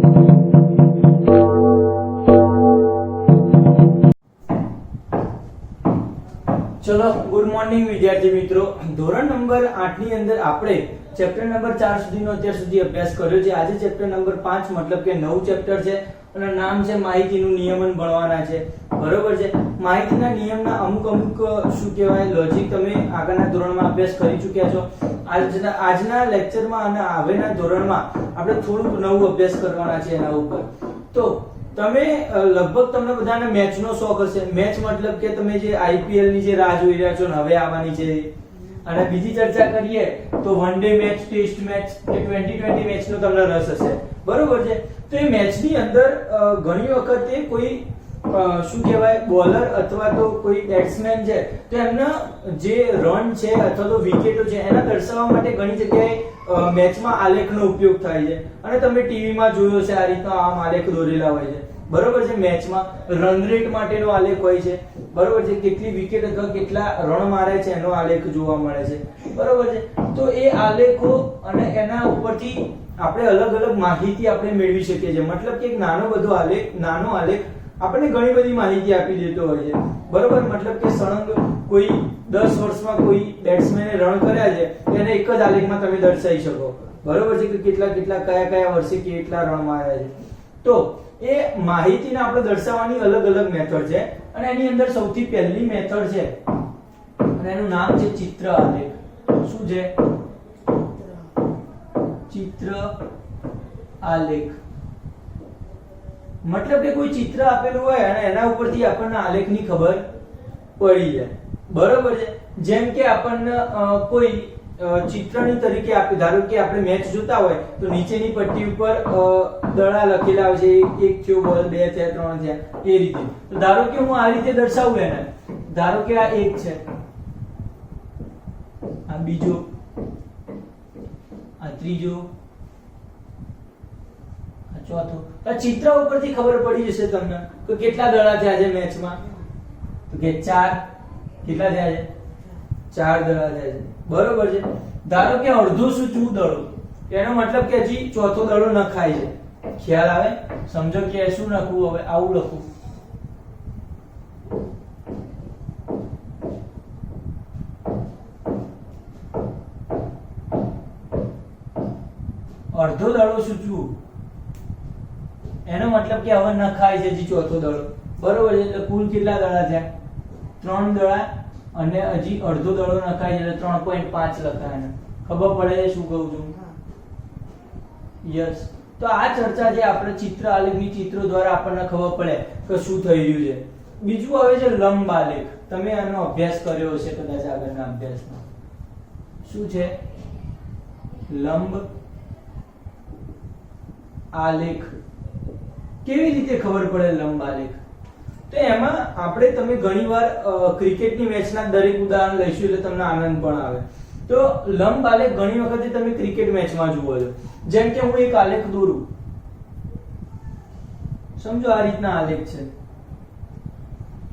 ચલો good morning વિદ્યાર્થી મિત્રો, ધોરણ નંબર 8 ની અંદર આપણે ચેપ્ટર નંબર 4 સુધીનો અત્યાર સુધી અભ્યાસ કર્યો છે. આજે ચેપ્ટર નંબર 5 મતલબ કે નવું ચેપ્ટર છે અને નામ છે માહિતીનું નિયમન ભણવાના છે. બરોબર છે. માહિતીના નિયમના અમુક શું કહેવાય લોજિક તમે આગળના ધોરણમાં અભ્યાસ કરી ચૂક્યા છો. આજના લેક્ચરમાં અને આગળના ધોરણમાં આપણે થોડુંક નવું અભ્યાસ કરવાના છે એના ઉપર. તો તમે લગભગ તમને બધાને મેચનો શોખ હશે. મેચ મતલબ કે તમે જે આઈપીએલ ની જે રાહ જોઈ રહ્યા છો ને હવે આવવાની છે. અને બીજી ચર્ચા કરીએ તો one day match, test match કે 2020 મેચનો તમને રસ હશે. બરોબર છે. તો એ મેચની અંદર ઘણી વખતે કોઈ શું કહેવાય બોલર અથવા તો કોઈ બેટ્સમેન છે તો એમના જે રન છે અથવા તો વિકેટો છે એના દર્શાવવા માટે ઘણી જગ્યાએ મેચમાં આલેખનો ઉપયોગ થાય છે. અને તમે ટીવીમાં જોયો છે આ રીતના આમ આલેખ દોરેલા હોય છે. બરોબર છે. મેચમાં રન રેટ માટેનો આલેખ હોય છે. બરોબર છે. કેટલી વિકેટ અથવા કેટલા રન મારે છે એનો આલેખ જોવા મળે છે. બરોબર છે. તો એ આલેખો અને એના ઉપરથી આપણે અલગ અલગ માહિતી આપણે મેળવી શકીએ છીએ. મતલબ કે એક નાનો આલેખ આપણને ઘણી બધી માહિતી આપી દેતો હોય છે. બરોબર. મતલબ કે સળંગ કોઈ 10 વર્ષમાં કોઈ બેટ્સમેને રન કર્યા છે એને એક જ આલેખમાં તમે દર્શાવી શકો. બરોબર છે. કે કેટલા કયા વર્ષે કેટલા રન માર્યા છે. તો એ માહિતીને આપણે દર્શાવવાની અલગ અલગ મેથડ છે અને એની અંદર સૌથી પહેલી મેથડ છે અને એનું નામ છે ચિત્ર આલેખ. શું છે? ચિત્ર આલેખ. મતલબ કે કોઈ ચિત્ર આપેલું હોય અને એના ઉપરથી આપણને આલેખની ખબર પડી જાય. બરોબર છે. જેમ કે આપણને કોઈ ચિત્રની તરીકે આપી, ધારો કે આપણે મેચ જોતા હોય તો નીચેની પટ્ટી ઉપર દડા લખેલા હોય છે. એક થયો બોલ, બે થયા, 3 થયા, એ રીતે. તો ધારો કે હું આ રીતે દર્શાવું એને, ધારો કે આ એક છે, આ બીજો, આ ત્રીજો, આ ચોથો. આ ચિત્ર ઉપરથી ખબર પડી જશે તમને કે કેટલા દડા થયા છે મેચમાં. તો કે 4. કેટલા થયા છે? 4 દડા થયા છે. બરોબર છે. ધારો કે અડધો સૂચવું દડો, એનો મતલબ કે હજી ચોથો દડો નખાય છે. ખ્યાલ આવે? સમજો કે શું લખવું હવે? આવું લખું. અડધો દડો સૂચવું એનો મતલબ કે હવે નખાય છે હજી ચોથો દડો. બરોબર છે. એટલે કુલ કેટલા દડા થયા? 3 દડા અને હજી અડધો દડો નખાય છે એટલે 3.5 લખાય. ખબર પડે છે શું કહું છું? યસ. તો આ ચર્ચા જે આપણે ચિત્ર આલેખની ચિત્રો દ્વારા આપણને ખબર પડે કે શું થઈ રહ્યું છે. બીજું આવે છે લંબ આલેખ. તમે આનો અભ્યાસ કર્યો હશે કદાચ આગળના અભ્યાસમાં. શું છે? લંબ આલેખ. કેવી રીતે ખબર પડે લંબ આલેખ? તો એમાં આપણે તમે ઘણીવાર ક્રિકેટની મેચના દરેક ઉદાહરણ લઈશું એટલે તમને આનંદ પણ આવે. તો લંબ આલેખ ઘણી વખતે તમે ક્રિકેટ મેચમાં જુઓ છો. જેમ કે હું એક આલેખ દોરું, સમજો આ રીતના આલેખ છે.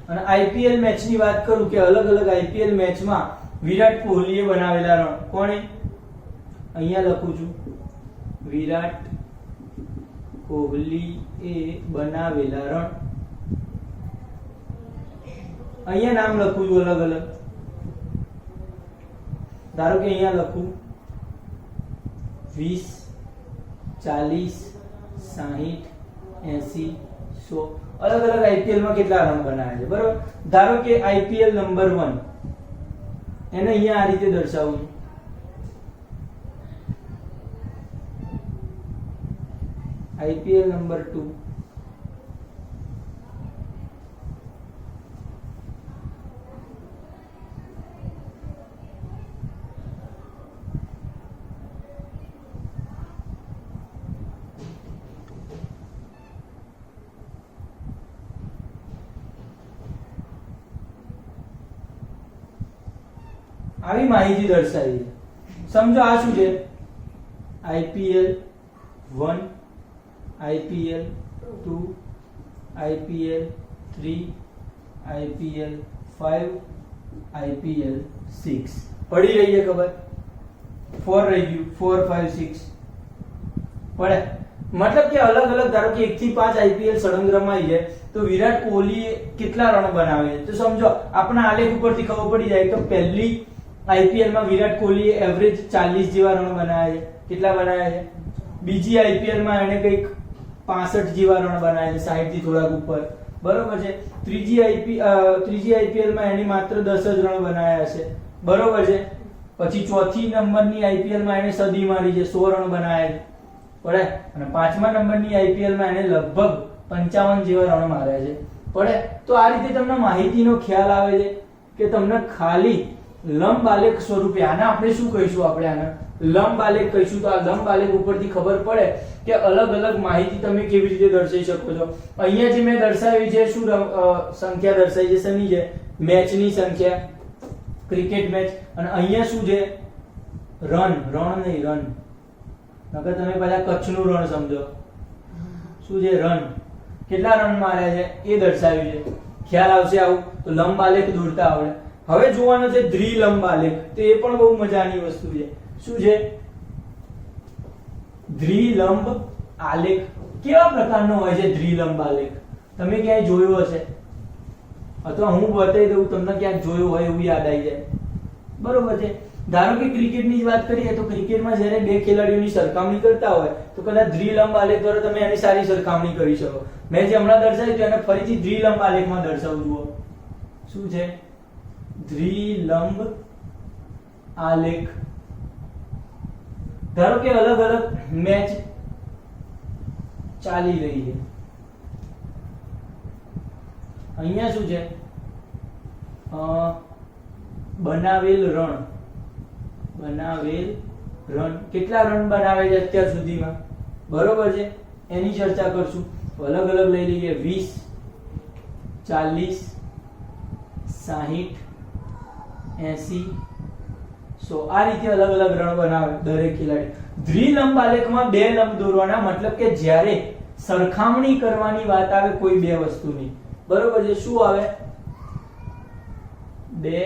અને આઈપીએલ મેચની વાત કરું કે અલગ અલગ આઈપીએલ મેચમાં વિરાટ કોહલીએ બનાવેલા રન. કોણે? અહીંયા લખું છું, વિરાટ કોહલીએ બનાવેલા રન. અહીંયા નામ લખું છું અલગ અલગ. ધારો કે અહીંયા લખું 20, 40, 60, 80, 100. અલગ અલગ આઈપીએલ માં કેટલા રન બનાવ્યા છે. બરોબર. ધારો કે આઈપીએલ નંબર 1 એને અહીંયા આ રીતે દર્શાવું છું. આઈપીએલ નંબર 2, આવી માહિતી દર્શાવી છે. સમજો આ શું છે? IPL 1, IPL 2, IPL 3, IPL 5, IPL 6. પડી રહી છે ખબર? 4 રહી ગયું. 4, 5, 6 પડે. મતલબ કે અલગ અલગ ધારો કે 1 થી 5 આઈપીએલ સળંગ રમાઈ છે તો વિરાટ કોહલી કેટલા રન બનાવે છે? તો સમજો આપણા આલેખ ઉપરથી ખબર પડી જાય તો પહેલી આઈપીએલ માં વિરાટ કોહલી એવરેજ 40 જેવા રન બનાવે છે. કેટલા બનાવે છે? બીજી આઈપીએલ માં એને કંઈક 65 જેવા રન બનાવે છે, 60 થી થોડાક ઉપર, બરોબર છે. ત્રીજી આઈપીએલ માં એને માત્ર 10 જ રન બનાવ્યા હશે, બરોબર છે. પછી ચોથી નંબરની આઈપીએલ માં એને સદી મારી છે, 100 રન બનાવ્યા છે, પડે. અને પાંચમા નંબરની આઈપીએલ માં એને લગભગ 55 જેવા રન માર્યા છે, પડે. તો આ રીતે તમને માહિતીનો ખ્યાલ આવે છે કે તમને ખાલી લંબ આલેખ સ્વરૂપે, આને આપણે શું કહીશું? આપણે આને લંબ આલેખ કહીશું. તો આ લંબ આલેખ ઉપરથી ખબર પડે કે અલગ અલગ માહિતી તમે કેવી રીતે દર્શાવી શકો છો. અહીંયા જે મેં દર્શાવી છે શું સંખ્યા દર્શાવી છે? શેની છે? મેચની સંખ્યા, ક્રિકેટ મેચ. અને અહીંયા શું છે? રન નહીં, રન. નકર તમે પહેલા કચ્છનું રણ સમજો. શું છે? રન. કેટલા રન માર્યા છે એ દર્શાવ્યું છે. ખ્યાલ આવશે આવું? તો લંબ આલેખ દોરતા આવડે. હવે જોવાનો છે દ્વિલંબ આલેખ. તો એ પણ બહુ મજાની વસ્તુ છે. શું છે? દ્વિલંબ આલેખ. કેવા પ્રકારનો હોય છે દ્વિલંબ આલેખ? તમે ક્યાંય જોયો હશે અથવા હું બતાવી દઉં, તમને ક્યાંક જોયું હોય એવું યાદ આવી જાય, બરોબર છે. ધારો કે ક્રિકેટની જ વાત કરીએ તો ક્રિકેટમાં જ્યારે બે ખેલાડીઓની સરખામણી કરતા હોય તો કદાચ દ્વિલંબ આલેખ દ્વારા તમે એની સારી સરખામણી કરી શકો. મેં જે હમણાં દર્શાવ્યું છે એને ફરીથી દ્વિલંબ આલેખમાં દર્શાવું. જુઓ શું છે? દ્વિલંબ આલેખ. ધારો કે અલગ અલગ મેચ ચાલી રહી છે. અહીંયા શું છે? બનાવેલ રન. કેટલા રન બનાવે છે અત્યાર સુધીમાં, બરોબર છે, એની ચર્ચા કરશું. અલગ અલગ લઈ લઈએ. 20, 40, 60, 80, 100. આ રીતે અલગ અલગ રન બનાવે દરેક ખેલાડી. દ્વિલંબ આલેખમાં બે લંબ દોરવાના, મતલબ કે જ્યારે સરખામણી કરવાની વાત આવે કોઈ બે વસ્તુની, બરોબર છે. શું આવે? બે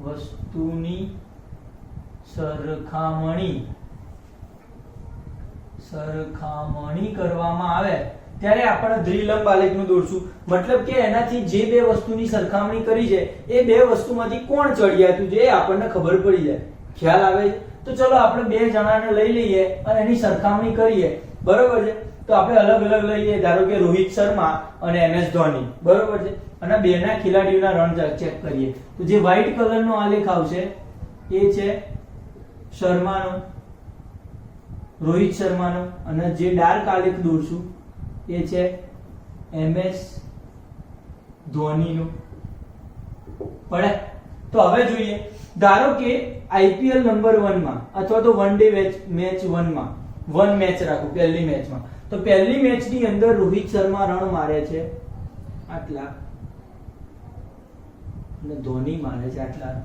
વસ્તુની સરખામણી કરવામાં આવે ત્યારે આપણે દ્વિલંબ આલેખનું દોરશું. મતલબ કે એનાથી જે બે વસ્તુની સરખામણી કરી છે એ બે વસ્તુમાંથી કોણ ચડિયાતું છે એ આપણને ખબર પડી જાય. ખ્યાલ આવે? તો ચલો આપણે બે જણાને લઈ લઈએ અને એની સરખામણી કરીએ, બરોબર છે. તો આપણે અલગ અલગ લઈએ. ધારો કે રોહિત શર્મા અને MS ધોની, બરોબર છે. અને બેના ખેલાડીઓના રન ચેક કરીએ. તો જે વ્હાઈટ કલરનો આલેખ આવશે એ છે શર્માનો, રોહિત શર્માનો. અને જે ડાર્ક આલેખ દોરશું એ છે MS ધોનીનો, પડે. તો હવે જોઈએ. ધારો કે આઈપીએલ નંબર 1 માં અથવા તો વન ડે મેચ 1 માં વન મેચ રાખો પહેલી મેચમાં. તો પહેલી મેચની અંદર રોહિત શર્મા રન મારે છે આટલા અને ધોની મારે છે આટલા.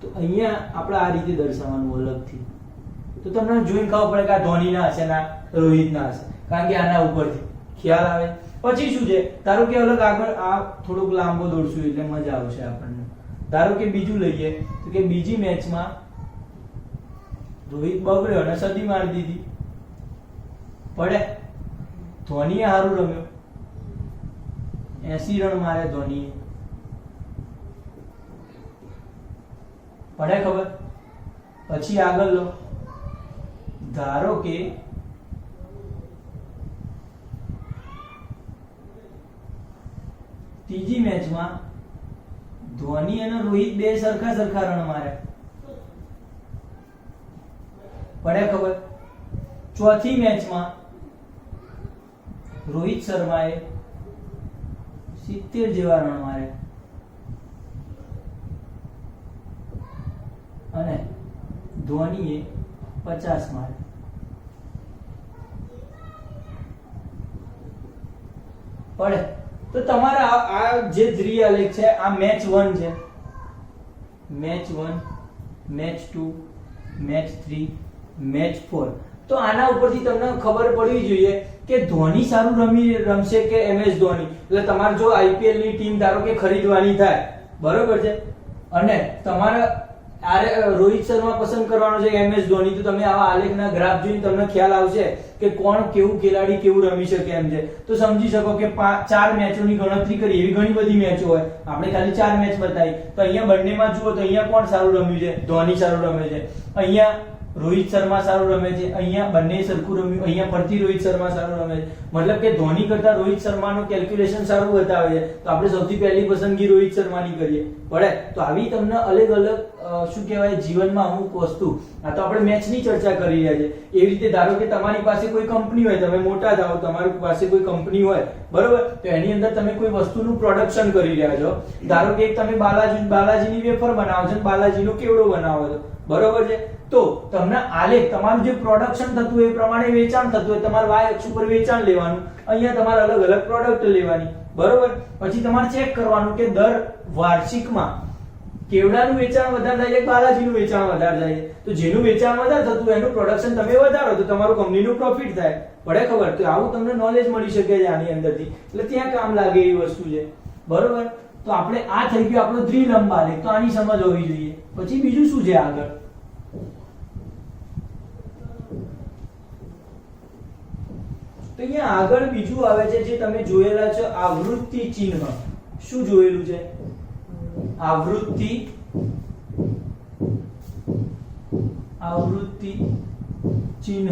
તો અહીંયા આપણે આ રીતે દર્શાવવાનું અલગથી. તો તમને જોઈને ખબર પડે કે આ ધોની ના હશે ના રોહિત ના હશે, કારણ કે આના ઉપરથી ખ્યાલ આવે. પછી શું છે? ધારો કે અલગ આગળ આ થોડુંક લાંબો દોરશું એટલે મજા આવશે આપણને. ધારો કે બીજું લઈએ તો કે બીજી મેચમાં રોહિત બગડ્યો અને સદી મારી દીધી, પડે. ધોનીએ સારું રમ્યો, 80 રન મારે ધોનીએ, પડે ખબર? પછી આગળ લો. ધારો કે ત્રીજી મેચમાં ધોની અને રોહિત બે સરખા રન માર્યા, પડે ખબર? ચોથી મેચમાં રોહિત શર્માએ 70 જેવા રન માર્યા અને ધોનીએ 50 માર્યા. પડે. તો તમારા આ જે દ્વિઆલેખ છે આ મેચ 1 છે, મેચ 1, મેચ 2, મેચ 3, મેચ 4. તો આના ઉપરથી તમને ખબર પડવી જોઈએ કે ધોની સારું રમશે કે MS ધોની. એટલે તમારે જો આઈપીએલ ની ટીમ ધારો કે ખરીદવાની થાય, બરોબર છે, અને તમારા રોહિત શર્મા પસંદ કરવાનો છે MS ધોની, તો તમે આવા આલેખના ગ્રાફ જોઈને તમને ખ્યાલ આવશે કે કોણ કેવું ખેલાડી કેવું રમી શકે એમ છે. તો સમજી શકો કે 4 મેચોની ગણતરી કરી, એવી ઘણી બધી મેચો હોય, આપણે ખાલી 4 મેચ બતાવી. તો અહીંયા બંનેમાં જુઓ તો અહીંયા કોણ સારું રમ્યું છે, ધોની સારું રમે છે. અહીંયા રોહિત શર્મા સારું રમે છે, અહીંયા બંને સરખું રમ્યું, અહીંયા ફરતી રોહિત શર્મા સારું રમે છે. મતલબ કે ધોની કરતા રોહિત શર્માનું કેલ્ક્યુલેશન સારું બતાવે છે, તો આપણે સૌથી પહેલી પસંદગી રોહિત શર્માની કરીએ. બરાબર. તો આવી તમને અલગ અલગ શું કહેવાય જીવનમાં અમુક વસ્તુ, આ તો આપણે મેચની ચર્ચા કરી રહ્યા છે. એવી રીતે ધારો કે તમારી પાસે કોઈ કંપની હોય, તમે મોટા થાઓ, તમારી પાસે કોઈ કંપની હોય, બરોબર, તો એની અંદર તમે કોઈ વસ્તુનું પ્રોડક્શન કરી રહ્યા છો. ધારો કે તમે બાલાજીની વેફર બનાવો છો, બાલાજીનો કેવડો બનાવો છો, બરોબર છે. તો તમને આલેખ તમારું જે પ્રોડક્શન થતું હોય એ પ્રમાણે વેચાણ થતું હોય, તમારે y અક્ષ ઉપર વેચાણ લેવાનું, અહીંયા તમારે અલગ અલગ પ્રોડક્ટ લેવાની, બરોબર. પછી તમારે ચેક કરવાનું કે દર વાર્ષિકમાં કેવડાનું વેચાણ વધારે થાય છે, બાલાજીનું વેચાણ વધારે થાય છે. તો જેનું વેચાણ વધારે થતું હોય એનું પ્રોડક્શન તમે વધારો તો તમારું કંપનીનું પ્રોફિટ થાય. પડે ખબર? તો આવું તમને નોલેજ મળી શકે છે આની અંદરથી, એટલે ત્યાં કામ લાગે એવી વસ્તુ છે, બરોબર. તો આપણે આ થઈ ગયો આપણો દ્વિલંબ આલેખ, તો આની સમજ હોવી જોઈએ. પછી બીજું શું છે આગળ? તો અહીંયા આગળ બીજું આવે છે જે તમે જોયેલા છે, આવૃત્તિ ચિહ્ન. શું જોયેલું છે? આવૃત્તિ ચિહ્ન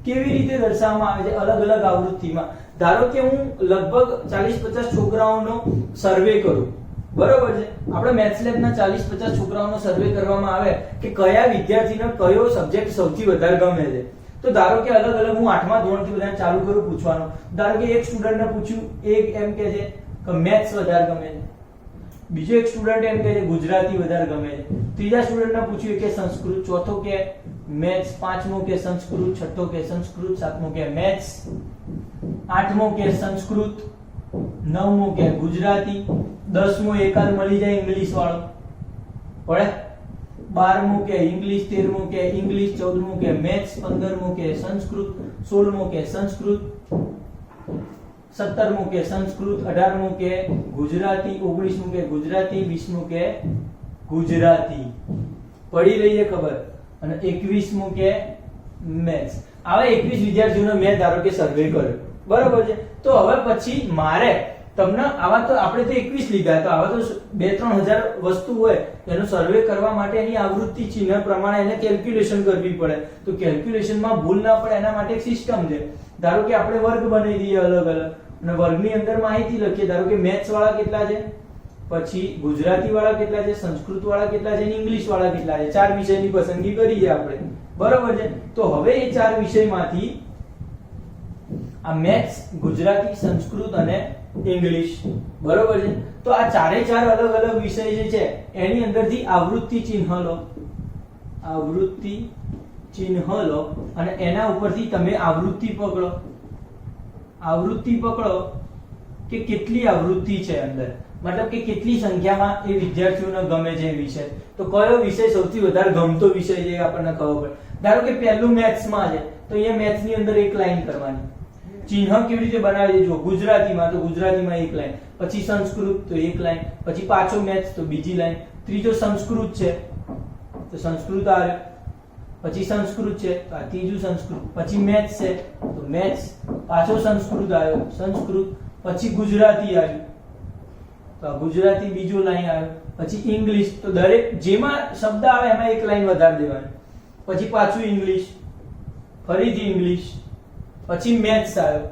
કેવી રીતે દર્શાવવામાં આવે છે અલગ અલગ આવૃત્તિમાં? ધારો કે હું લગભગ 40-50 છોકરાઓનો સર્વે કરું, બરોબર છે. આપણે મેથ્સ લેબના 40-50 છોકરાઓનો સર્વે કરવામાં આવે કે કયા વિદ્યાર્થીને કયો સબ્જેક્ટ સૌથી વધારે ગમે છે. તો ધારો કે અલગ અલગ હું 8મા ધોરણથી બધાને ચાલુ કરું પૂછવાનું. ધારો કે એક સ્ટુડન્ટને પૂછ્યું, એક એમ કે છે કે મેથ્સ વધારે ગમે છે, બીજો એક સ્ટુડન્ટ એમ કે છે ગુજરાતી વધારે ગમે છે, ત્રીજા સ્ટુડન્ટને પૂછ્યું કે સંસ્કૃત, ચોથો કે મેથ્સ, પાંચમો કે સંસ્કૃત, છઠ્ઠો કે સંસ્કૃત, સાતમો કે મેથ્સ, આઠમો કે સંસ્કૃત, નવમો કે ગુજરાતી, 10મો એકાદ મળી જાય ઇંગ્લિશ વાળો, પડે, 12મો કે ઇંગ્લિશ, 13મો કે ઇંગ્લિશ, 14મો કે મેથ્સ, 15મો કે સંસ્કૃત, 16મો કે સંસ્કૃત, 17મો કે સંસ્કૃત, 18મો કે ગુજરાતી, 19મો કે ગુજરાતી, 20મો કે ગુજરાતી. પડી રહી છે ખબર? અને 21મો કે મેથ્સ. આવા 21 વિદ્યાર્થીઓનો મેં ધારો કે સર્વે કર્યો, બરોબર છે. તો હવે પછી મારે તમને આવા તો આપણે તો 21 લીધા, તો આવા તો 2-3 હજાર વસ્તુ હોય, એનો સર્વે કરવા માટે એની આવૃત્તિ ચિહ્ન પ્રમાણે એને કેલ્ક્યુલેશન કરવી પડે. તો કેલ્ક્યુલેશનમાં ભૂલ ના પડે એના માટે એક સિસ્ટમ છે. ધારો કે આપણે વર્ગ બનાવી દઈએ અલગ અલગ, અને વર્ગની અંદર માહિતી લખીએ. ધારો કે મેથ્સ વાળા કેટલા છે, પછી ગુજરાતી વાળા કેટલા છે, સંસ્કૃત વાળા કેટલા છે, અને ઇંગ્લિશ વાળા કેટલા છે. 4 વિષયની પસંદગી કરી છે આપણે, બરોબર છે. તો હવે એ 4 વિષયમાંથી આ મેથ્સ, ગુજરાતી, સંસ્કૃત અને ઇંગ્લિશ, બરોબર છે. તો આ 4 અલગ અલગ વિષય જે છે એની અંદરથી આવૃત્તિ ચિહ્ન લો, આવૃત્તિ ચિહ્ન લો, અને એના ઉપરથી તમે આવૃત્તિ પકડો. આવૃત્તિ પકડો કે કેટલી આવૃત્તિ છે અંદર, મતલબ કે કેટલી સંખ્યામાં એ વિદ્યાર્થીઓને ગમે છે એ વિષય. તો કયો વિષય સૌથી વધારે ગમતો વિષય છે આપણને ખબર પડે. ધારો કે પહેલું મેથ્સમાં છે, તો અહીંયા મેથ્સની અંદર એક લાઈન કરવાની. ચિહ્ન કેવી રીતે બનાવે છે જો, ગુજરાતીમાં તો ગુજરાતીમાં એક લાઈન, પછી સંસ્કૃત તો એક લાઈન, પછી પાછો મેથ્સ તો બીજી લાઈન, ત્રીજો સંસ્કૃત છે તો સંસ્કૃત આવ્યો, પછી સંસ્કૃત છે તો આ ત્રીજું સંસ્કૃત, પછી મેથ્સ છે તો મેથ્સ, પાછો સંસ્કૃત આવ્યો, સંસ્કૃત, પછી ગુજરાતી આવ્યું તો આ ગુજરાતી બીજો લાઈન આવ્યો, પછી ઇંગ્લિશ, તો દરેક જેમાં શબ્દ આવે એમાં એક લાઈન વધારી દેવાની, પછી પાછું ઇંગ્લિશ, ફરીથી ઇંગ્લિશ, પછી મેથ્સ આવ્યો,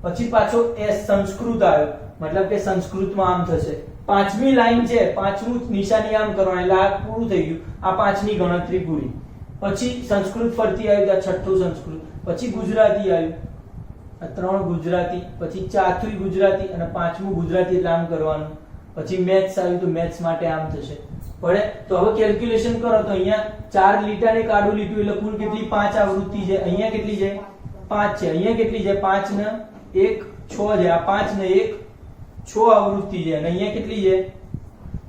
પછી પાછો સંસ્કૃત આવ્યો, મતલબ કે સંસ્કૃતમાં આમ થશે. 5મી લાઈન છે, 5મું નિશાની આમ કરવાનું, એટલે આ પૂરું થઈ ગયું, આ 5ની ગણતરી પૂરી. પછી સંસ્કૃત ફરતી આવ્યું, આ છઠ્ઠું સંસ્કૃત, પછી ગુજરાતી આવ્યું, આ 3 ગુજરાતી, પછી 4થું ગુજરાતી અને 5મું ગુજરાતી, એટલે આમ કરવાનું. પછી મેથ્સ આવ્યું તો મેથ્સ માટે આમ થશે, પડે. તો હવે કેલ્ક્યુલેશન કરો તો અહીંયા 4 લીટા ને કાઢું લીધું એટલે કુલ કેટલી 5 આવૃત્તિ છે. અહીંયા કેટલી છે? 5 છે. અહીંયા કેટલી છે? 5 ને 1 6 છે. આ 5 ને 1 6 આવૃત્તિ છે. અને અહીંયા કેટલી છે?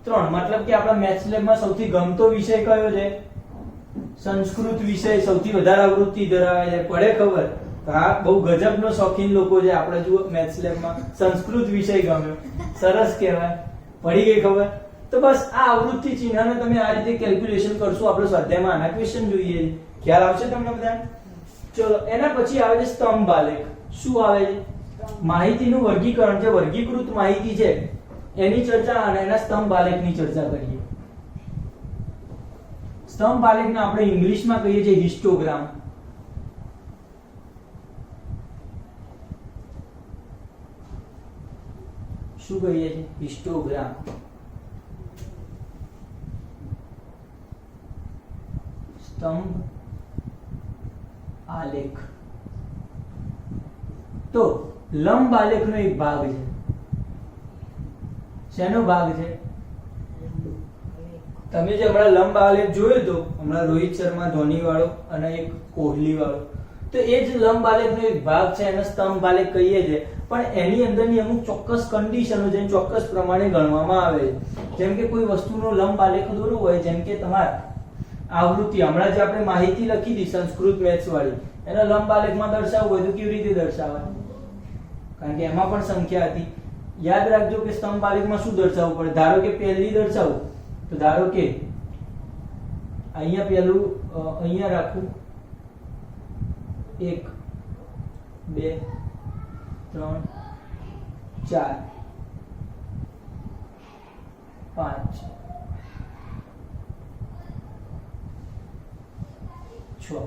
3. મતલબ કે આપણા મેથ્સ લેબમાં સૌથી ગમતો વિષય કયો છે? સંસ્કૃત વિષય સૌથી વધારે આવૃત્તિ ધરાવે છે. પડે ખબર? આ બહુ ગજબનો શોખીન લોકો છે આપણે જુઓ મેથ્સ લેબમાં, સંસ્કૃત વિષય ગમ્યો, સરસ કહેવાય. પડી ગઈ ખબર? તો બસ આ આવૃત્તિ ચિહ્નને તમે આ રીતે કેલ્ક્યુલેશન કરશો. આપણે સ્વાધ્યાયમાં આના ક્વેશ્ચન જોઈએ, ખ્યાલ આવશે તમને બધા? ચલો એના પછી આવે છે સ્તંભ આલેખ. શું આવે છે? માહિતીનું વર્ગીકરણ, જે વર્ગીકૃત માહિતી છે એની ચર્ચા અને એના સ્તંભ આલેખની ચર્ચા કરીએ. સ્તંભ આલેખને આપણે ઇંગ્લિશમાં કહીએ છીએ હિસ્ટોગ્રામ. શું કહીએ છીએ? હિસ્ટોગ્રામ. સ્તંભ આલેખ. તો લંબ આલેખનો એક ભાગ છે. શેનો ભાગ છે? તમે જે હમણાં લંબ આલેખ જોયો તો, હમણાં રોહિત શર્મા ધોની વાળો અને એક કોહલી વાળો, તો એ જ લંબ આલેખનો એક ભાગ છે, એને સ્તંભ આલેખ કહીએ છીએ. પણ એની અંદરની અમુક ચોક્કસ કન્ડિશનો છે, ચોક્કસ પ્રમાણે ગણવામાં આવે છે. જેમ કે કોઈ વસ્તુનો લંબ આલેખ દોરવો હોય, જેમ કે તમારે આવૃત્તિ, હમણાં જે આપણે માહિતી લખી હતી સંસ્કૃત મેથ્સ વાળી, એના લંબ આલેખમાં દર્શાવવું હોય તો કેવી રીતે દર્શાવાય? કારણ કે એમાં પણ સંખ્યા હતી. યાદ રાખજો કે સ્તંભ આલેખમાં શું દર્શાવવું પડે. ધારો કે પહેલી દર્શાવું તો ધારો કે અહીંયા પહેલું અહીંયા રાખું 1 2 3 4 5 6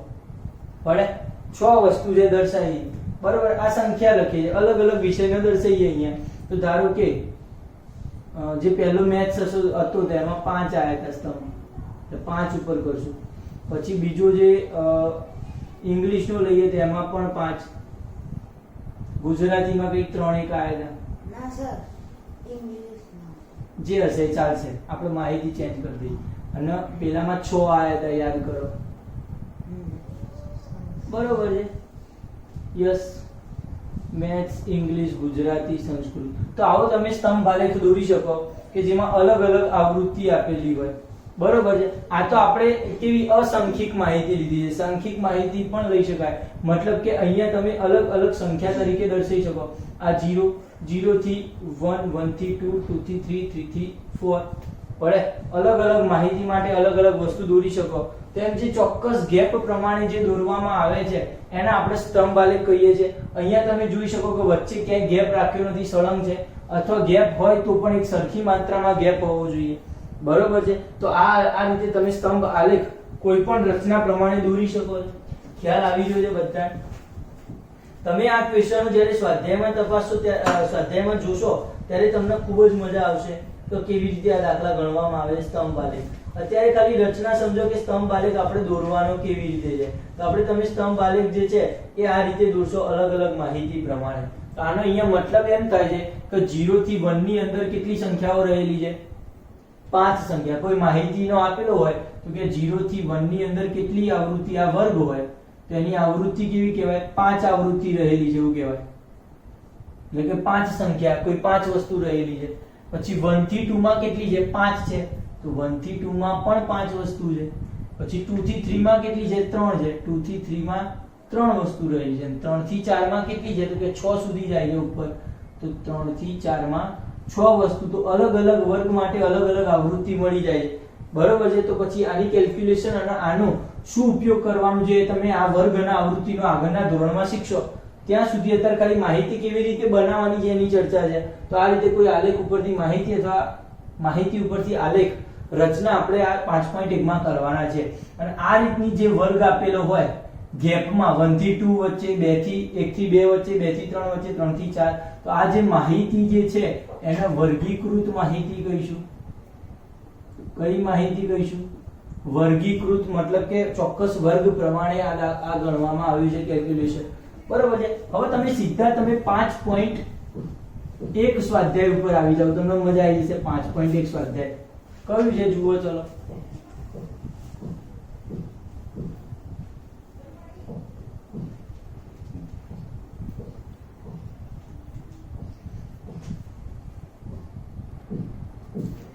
પડે. 6 વસ્તુ જે દર્શાવી, બરોબર. આ સંખ્યા લખી છે, અલગ અલગ વિષયને દર્શાવીએ અહીંયા. તો ધારો કે જે પહેલો મેથ્સ હતો તેમાં 5 આયા હતા સ્તંભ, એટલે 5 ઉપર કરશું. પછી બીજો જે ઇંગ્લિશનો લઈએ તેમાં પણ 5, ગુજરાતીમાં કંઈક 3 1 આયા હતા. ના સર, ઇંગ્લિશમાં જે હશે ચાલશે, આપણે માહિતી ચેન્જ કરી દઈએ. અને પેલામાં 6 આયા હતા, યાદ કરો. બરોબર છે? Yes. Maths, English, Gujarati, Sanskrit. તો આવો તમે સ્તંભ આલેખ દોરી શકો કે જેમાં અલગ અલગ આવૃત્તિ આપેલી હોય. બરોબર છે? આ તો આપણે કેવી અસંખ્યિક માહિતી લીધી છે. સંખ્યિક માહિતી પણ લઈ શકાય. મતલબ કે અહીંયા તમે અલગ અલગ સંખ્યા તરીકે દર્શાવી શકો. આ 0 0 થી 1 1 થી 2 2 થી 3 3 થી 4 પડે. અલગ અલગ માહિતી માટે અલગ અલગ વસ્તુ દોરી શકો. તેમ જે ચોક્કસ ગેપ પ્રમાણે જે દોરવામાં આવે છે એને આપણે સ્તંભ આલેખ કહીએ છીએ. અહીંયા તમે જોઈ શકો કે વચ્ચે ક્યાંય ગેપ રાખ્યો નથી, સળંગ છે. અથવા ગેપ હોય તો પણ એક સરખી માત્રામાં ગેપ હોવો જોઈએ. બરોબર છે? તો આ રીતે તમે સ્તંભ આલેખ કોઈ પણ રચના પ્રમાણે દોરી શકો છો. ખ્યાલ આવી ગયો છે બધા? તમે આ ક્વેશ્ચનો જ્યારે સ્વાધ્યાયમાં તપાસશો, સ્વાધ્યાયમાં જોશો ત્યારે તમને ખૂબ જ મજા આવશે તો કેવી રીતે આ દાખલા ગણવામાં આવે છે સ્તંભ આલેખ. અત્યારે ખાલી રચના સમજો કે સ્તંભ આલેખ આપણે દોરવાનો કેવી રીતે છે. તો આપણે તમે સ્તંભ આલેખ જે છે એ આ રીતે દોરશો અલગ અલગ માહિતી પ્રમાણે. તો આનો અહીંયા મતલબ એમ થાય છે કે 0 થી 1 ની અંદર કેટલી સંખ્યાઓ રહેલી છે? 5 સંખ્યા. કોઈ માહિતીનો આપેલો હોય તો કે 0 થી 1 ની અંદર કેટલી આવૃત્તિ, આ વર્ગ હોય તો એની આવૃત્તિ કેવી કહેવાય? 5 આવૃત્તિ રહેલી છે એવું કહેવાય. એટલે કે 5 સંખ્યા, કોઈ 5 વસ્તુ રહેલી છે. પછી 1 થી 2 માં કેટલી છે? 5 છે. તો 1 થી 2 માં પણ 5 વસ્તુ છે. પછી 2 થી 3 માં કેટલી છે? 3 છે. 2 થી 3 માં 3 વસ્તુ રહેલી છે. 3 થી 4 માં કેટલી છે? તો કે 6 સુધી જાય છે ઉપર. તો 3 થી 4 માં 6 વસ્તુ. તો અલગ અલગ વર્ગ માટે અલગ અલગ આવૃત્તિ મળી જાય છે. બરોબર છે? તો પછી આની કેલ્ક્યુલેશન અને આનો શું ઉપયોગ કરવાનું છે તમે આ વર્ગ અને આવૃત્તિનો આગળના ધોરણમાં શીખશો. ત્યાં સુધી અત્યારે ખાલી માહિતી કેવી રીતે બનાવવાની છે એની ચર્ચા છે. તો આ રીતે કોઈ આલેખ ઉપરથી માહિતી અથવા માહિતી ઉપરથી આલેખ રચના આપણે આ 5.1 માં કરવાના છે. અને આ રીતની જે વર્ગ આપેલો હોય ગેપમાં 1 થી 2 વચ્ચે, 2 થી 1 થી 2 વચ્ચે, 2 થી 3 વચ્ચે, 3 થી 4, તો આ જે માહિતી જે છે એને વર્ગીકૃત માહિતી કહીશું. કઈ માહિતી કહીશું? વર્ગીકૃત. મતલબ કે ચોક્કસ વર્ગ પ્રમાણે આ ગણવામાં આવ્યું છે કેલ્ક્યુલેશન. બરોબર છે? હવે તમે સીધા તમે 5.1 સ્વાધ્યાય ઉપર આવી જાવ, તમને મજા આવી જશે. 5.1 સ્વાધ્યાય કયું છે જુઓ. ચલો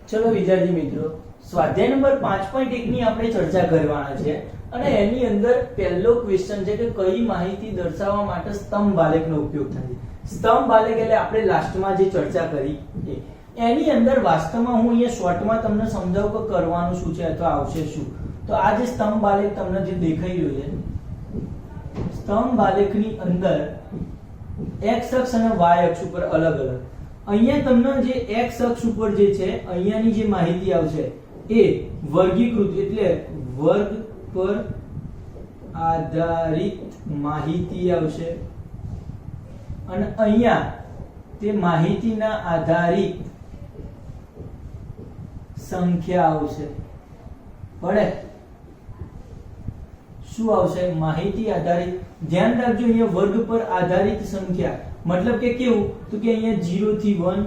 ચલો વિદ્યાર્થી મિત્રો, સ્વાધ્યાય નંબર 5.1 ની આપણે ચર્ચા કરવાના છે. અને એની અંદર પહેલો ક્વેશ્ચન છે કે કઈ માહિતી દર્શાવવા માટે સ્તંભ આલેખનો ઉપયોગ થાય છે. સ્તંભ આલેખ એટલે આપણે લાસ્ટમાં જે ચર્ચા કરી એ. એની અંદર વાસ્તવમાં હું અહીંયા શોર્ટમાં તમને સમજાવું કે કરવાનું શું છે અથવા આવશે શું. તો આ જે સ્તંભ આલેખ તમને જે દેખાઈ રહ્યો છે, સ્તંભ આલેખની અંદર x અક્ષ અને y અક્ષ ઉપર અલગ અલગ. અહીંયા તમને જે x અક્ષ ઉપર જે છે અહીંયાની જે માહિતી આવશે એ વર્ગીકૃત એટલે વર્ગ પર આધારિત માહિતી આવશે અને અહીંયા તે માહિતીના આધારિત સંખ્યા આવશે. પડે શું આવશે? માહિતી આધારિત. ધ્યાન રાખજો અહીંયા વર્ગ પર આધારિત સંખ્યા મતલબ કે કેવું તો કે અહીંયા 0 થી 1,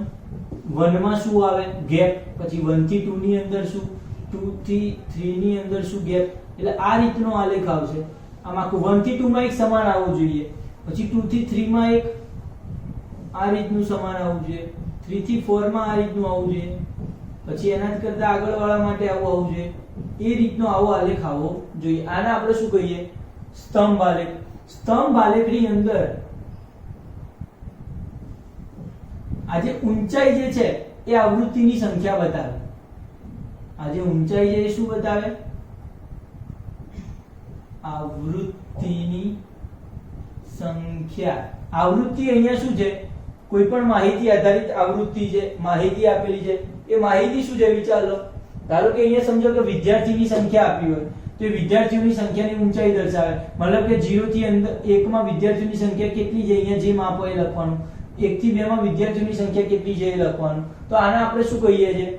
1 માં શું આવે? ગેપ. પછી 1 થી 2 ની અંદર શું? 2 થી 3 ની અંદર શું? ગેપ. એટલે આ રીતનો આલેખ આવશે. આમ આખું 1 થી 2 માં એક સમાન આવવું જોઈએ, પછી 2 થી 3 માં એક આ રીતનું સમાન આવવું જોઈએ, 3 થી 4 માં આ રીતનું આવવું જોઈએ, પછી એના કરતા આગળવાળા માટે આવું આવવું જોઈએ. એ રીતનો આવો આલેખ આવવો જોઈએ. આને આપણે શું કહીએ? સ્તંભ આલેખ. સ્તંભ આલેખની અંદર આ જે ઊંચાઈ જે છે એ આવૃત્તિની સંખ્યા બતાવે. આ જે ઊંચાઈ છે એ શું બતાવે? આવૃત્તિની સંખ્યા. આવૃત્તિ અહીંયા શું છે? કોઈ પણ માહિતી આધારિત આવૃત્તિ છે, માહિતી આપેલી છે. એ માહિતી શું છે વિચાર લો. ધારો કે અહીંયા સમજો કે વિદ્યાર્થીની સંખ્યા આપી હોય તો એ વિદ્યાર્થીઓની સંખ્યાની ઊંચાઈ દર્શાવે. મતલબ કે 0 થી 1 માં વિદ્યાર્થીઓની સંખ્યા કેટલી છે અહીંયા જે માપ હોય એ લખવાનું, 1 થી 2 માં વિદ્યાર્થીઓની સંખ્યા કેટલી છે એ લખવાનું. તો આને આપણે શું કહીએ છીએ?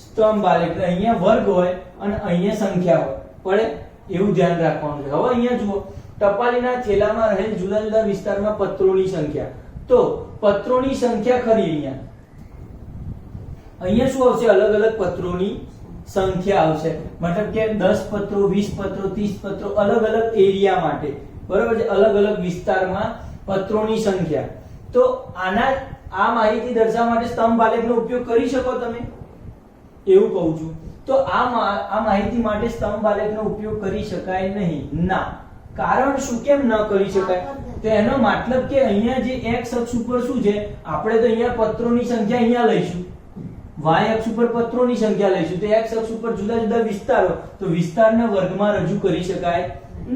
સ્તંભ આલેખ. અહીંયા વર્ગ હોય અને અહીંયા સંખ્યા હોય. પડે એવું ધ્યાન રાખવાનું છે. હવે અહીંયા જુઓ, ટપાલીના થેલામાં રહેલ જુદા જુદા વિસ્તારમાં પત્રોની સંખ્યા. તો પત્રોની સંખ્યા ખરી અહીંયા શું આવશે? અલગ અલગ પત્રોની સંખ્યા આવશે. મતલબ કે 10 પત્રો, 20 પત્રો, 30 પત્રો અલગ અલગ એરિયા માટે, બરાબર છે? અલગ અલગ વિસ્તારમાં પત્રોની સંખ્યા. તો આ માહિતી દર્શાવવા માટે સ્તંભ આલેખનો ઉપયોગ કરી શકો તમે, એવું કહું છું. તો આ માહિતી માટે સ્તંભ આલેખનો ઉપયોગ કરી શકાય નહીં. ના, કારણ શું કેમ ન કરી શકાય? તો એનો મતલબ કે અહીંયા જે x અક્ષ ઉપર શું છે, આપણે તો અહીંયા પત્રોની સંખ્યા અહીંયા લઈશું, y અક્ષ ઉપર પત્રોની સંખ્યા લઈશું. તો x અક્ષ ઉપર જુદા જુદા વિસ્તારો, તો વિસ્તારને વર્ગમાં રજૂ કરી શકાય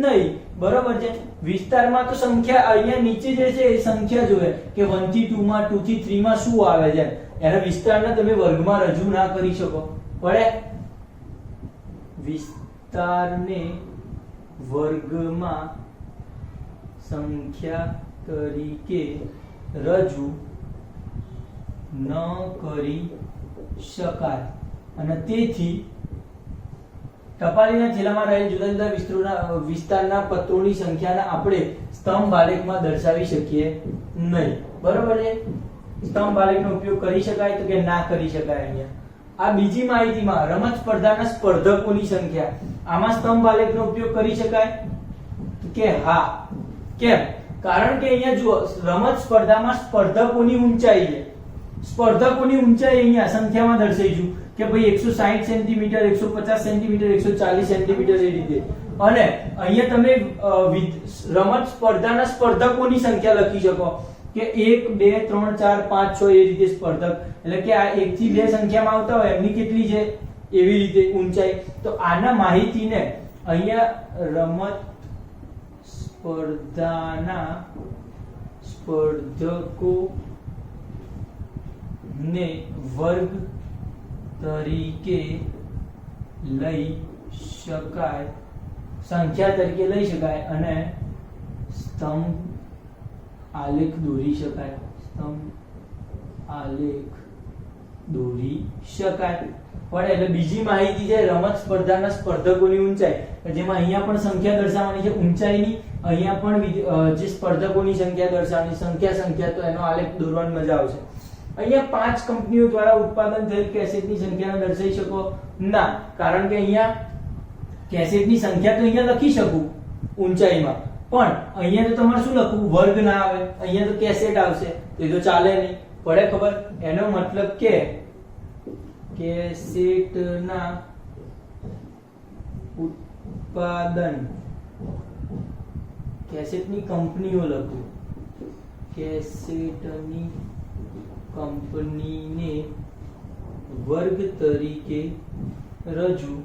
નહીં. બરોબર છે? વિસ્તારમાં તો સંખ્યા અહીંયા નીચે જે છે એ સંખ્યા જોવે કે 1 થી 2 માં, 2 થી 3 માં શું આવે છે. એના વિસ્તારને તમે વર્ગમાં રજૂ ના કરી શકો. પડે? વિસ્તારને વર્ગમાં સંખ્યા તરીકે રજૂ ન કરી શકાય અને તેથી ટપાલીના થેલામાં રહેલ જુદા જુદા વિસ્તારના પત્રોની સંખ્યાને આપણે સ્તંભ આલેખમાં દર્શાવી શકીએ નહીં. બરોબર છે? સ્તંભ આલેખનો ઉપયોગ કરી શકાય તો કે ના કરી શકાય. અહીંયા આ બીજી માહિતીમાં રમત સ્પર્ધાના સ્પર્ધકોની સંખ્યા, આમાં સ્તંભ આલેખનો ઉપયોગ કરી શકાય કે હા. કેમ? કારણ કે અહીંયા જુઓ, રમત સ્પર્ધામાં સ્પર્ધકોની ઊંચાઈ છે. સ્પર્ધકોની ઊંચાઈ અહીંયા સંખ્યામાં દર્શાવીશું કે ભાઈ 160 સેન્ટીમીટર, 150 સેન્ટીમીટર, 140 સેન્ટીમીટર એ રીતે. અને અહીંયા તમે રમત સ્પર્ધાના સ્પર્ધકોની સંખ્યા લખી શકો કે 1 2 3 4 5 6 એ રીતે સ્પર્ધક. એટલે કે આ 1 થી 2 સંખ્યામાં આવતા હોય એમની કેટલી છે એવી રીતે ઊંચાઈ. તો આના માહિતીને અહીંયા રમત સ્પર્ધાના સ્પર્ધકો ને વર્ગ તરીકે લઈ શકાય, સંખ્યા તરીકે લઈ શકાય અને સ્તંભ આલેખ દોરી શકાય. સ્તંભ આલેખ દોરી શકાય. પડે એટલે બીજી માહિતી છે રમત સ્પર્ધાના સ્પર્ધકોની ઊંચાઈ, જેમાં અહીંયા પણ સંખ્યા દર્શાવવાની છે ઊંચાઈની, અહીંયા પણ જે સ્પર્ધકોની સંખ્યા દર્શાવવાની, સંખ્યા તો એનો આલેખ દોરવાની મજા આવશે. અહીંયા 5 કંપનીઓ દ્વારા ઉત્પાદન થયેલ કેસેટની સંખ્યાને દર્શાવી શકો ના, કારણ કે અહીંયા કેસેટની સંખ્યા તો અહીંયા લખી શકું ઊંચાઈમાં, પણ અહીંયા તો તમારે શું લખવું? વર્ગ ના આવે, અહીંયા તો કેસેટ આવશે, તો એ તો ચાલે નહીં. પડે ખબર? એનો મતલબ કે કેસેટના ઉત્પાદન, કેસેટની કંપનીઓ લખું, કેસેટની કંપનીને વર્ગ તરીકે રજૂ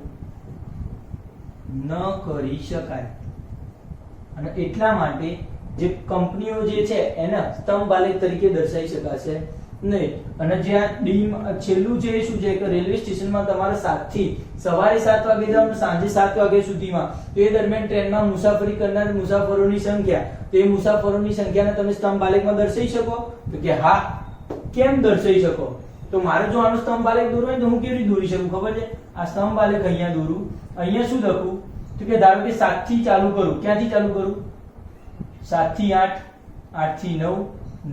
ન કરી શકાય અને એટલા માટે જે કંપનીઓ જે છે એને સ્તંભ આલેખ તરીકે દર્શાવી શકાશે નહીં. અને જે આ ડી છેલ્લું છે એ શું છે કે રેલવે સ્ટેશનમાં તમારે 7 થી સવારે 7 વાગે જવાનું સાંજે 7 વાગ્યા સુધીમાં તો એ દરમિયાન ટ્રેનમાં મુસાફરી કરનાર મુસાફરોની સંખ્યા, તો એ મુસાફરોની સંખ્યાને તમે સ્તંભ આલેખમાં દર્શાવી શકો? તો કે હા. કેમ દર્શાવી શકો? તો મારે જો આનો સ્તંભ આલેખ દોરવો હોય તો હું કેવી રીતે દોરી શકું ખબર છે? આ સ્તંભ આલેખ અહીંયા દોરું, અહીંયા શું લખું તો કે ધારો કે 7 થી ચાલુ કરું. ક્યાંથી ચાલુ કરું? 7 થી 8, 8 થી 9,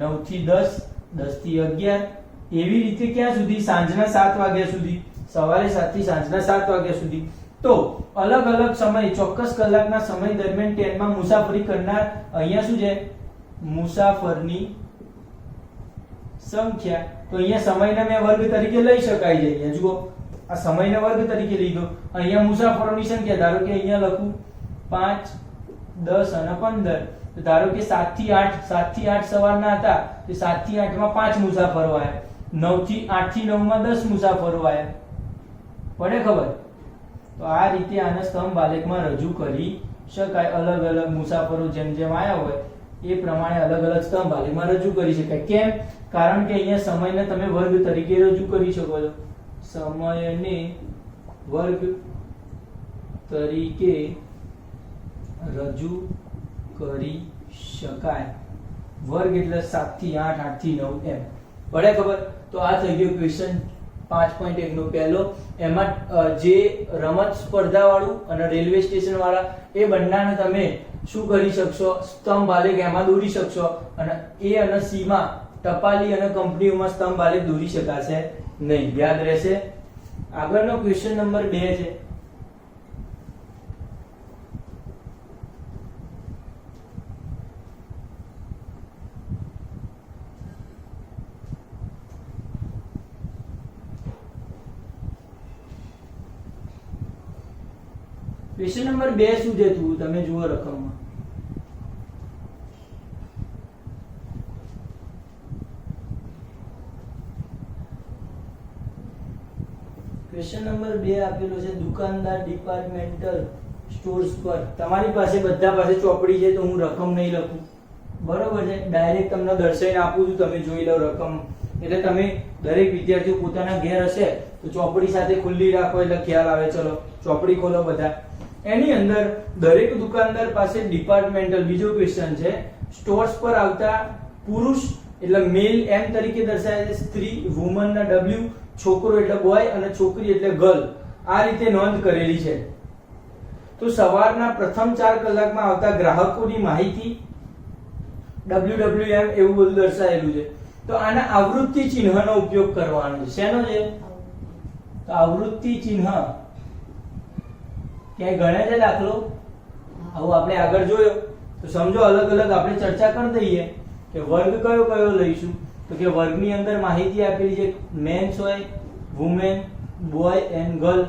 9 થી 10, 10 થી 11, એવી રીતે ક્યાં સુધી? સાંજના 7 વાગ્યા સુધી. સવારે 7 થી સાંજના 7 વાગ્યા સુધી. તો અલગ અલગ સમય, ચોક્કસ કલાકના સમય દરમિયાન ટ્રેનમાં મુસાફરી કરનાર અહીંયા શું છે? મુસાફરની સંખ્યા. તો અહીંયા સમયને મેં વર્ગ તરીકે લઈ શકાય છે. અહીંયા જુઓ, આ સમયને વર્ગ તરીકે લીધો. અહીંયા મુસાફરોની સંખ્યા ધારો કે અહીંયા લખું 5, 10 અને 15. તો ધારો કે 7 થી 8, 7 થી 8 સવારના હતા, તો 7 થી 8 માં 5 મુસાફરો આવ્યા. 9 થી 8 થી 9 માં 10 મુસાફરો આવ્યા. પડે ખબર? તો આ રીતે આને સ્તંભ આલેખમાં રજૂ કરી શકાય. અલગ અલગ મુસાફરો જેમ જેમ આવ્યા હોય એ પ્રમાણે અલગ અલગ સ્તંભ આલેખમાં રજૂ કરી શકાય. કેમ? કારણ કે અહીંયા સમયને તમે વર્ગ તરીકે રજૂ કરી શકો છો. સમયને વર્ગ તરીકે રજૂ કરી શકાય. વર્ગ એટલે 7 થી 8, 8 થી 9 એમ. પડે ખબર? તો આ થઈ ગયો ક્વેશ્ચન 5.1 નો પહેલો. એમાં જે રમત સ્પર્ધા વાળું અને રેલવે સ્ટેશન વાળા એ બંનેને તમે શું કરી શકશો? સ્તંભ આલેખ એમાં દોરી શકશો. અને એ અને સી માં ટપાલી અને કંપનીઓમાં સ્તંભ આલેખ દોરી શકાશે નહીં. યાદ રહેશે. આગળનો ક્વેશ્ચન નંબર 2 છે. ક્વેશ્ચન નંબર 2 શું છે તું તમે જુઓ રકમમાં. ક્વેશ્ચન નંબર 2 આપેલો છે દુકાનદાર ડિપાર્ટમેન્ટલ સ્ટોર્સ પર. તમારી પાસે બધા પાસે ચોપડી છે તો હું રકમ નહીં લખું, બરોબર છે? ડાયરેક્ટ તમને દર્શાવીને આપું છું, તમે જોઈ લો રકમ. એટલે તમે દરેક વિદ્યાર્થીઓ પોતાના ઘેર હશે તો ચોપડી સાથે ખુલ્લી રાખો એટલે ખ્યાલ આવે. ચલો ચોપડી ખોલો બધા. એની અંદર દરેક દુકાનદાર પાસે ડિપાર્ટમેન્ટલ, બીજો ક્વેશ્ચન છે, સ્ટોર્સ પર આવતા પુરુષ એટલે મેલ એમ તરીકે દર્શાવે છે, સ્ત્રી વુમન ના ડબલ્યુ, છોકરો એટલે બોય અને છોકરી એટલે ગર્લ. આ રીતે નોંધ કરેલી છે. તો સવારના પ્રથમ 4 કલાકમાં આવતા ગ્રાહકોની માહિતી WWM એવું બધું દર્શાવેલું છે. તો આના આવૃત્તિ ચિહ્નનો ઉપયોગ કરવાનો છે. શેનો છે? તો આવૃત્તિ ચિહ્ન ક્યાંય ગણે છે દાખલો? આવું આપણે આગળ જોયો તો સમજો અલગ અલગ આપણે ચર્ચા કરી દઈએ કે વર્ગ કયો કયો લઈશું. તો કે વર્ગની અંદર માહિતી આપેલી છે, મેન્સ હોય, વુમેન, બોય એન્ડ ગર્લ.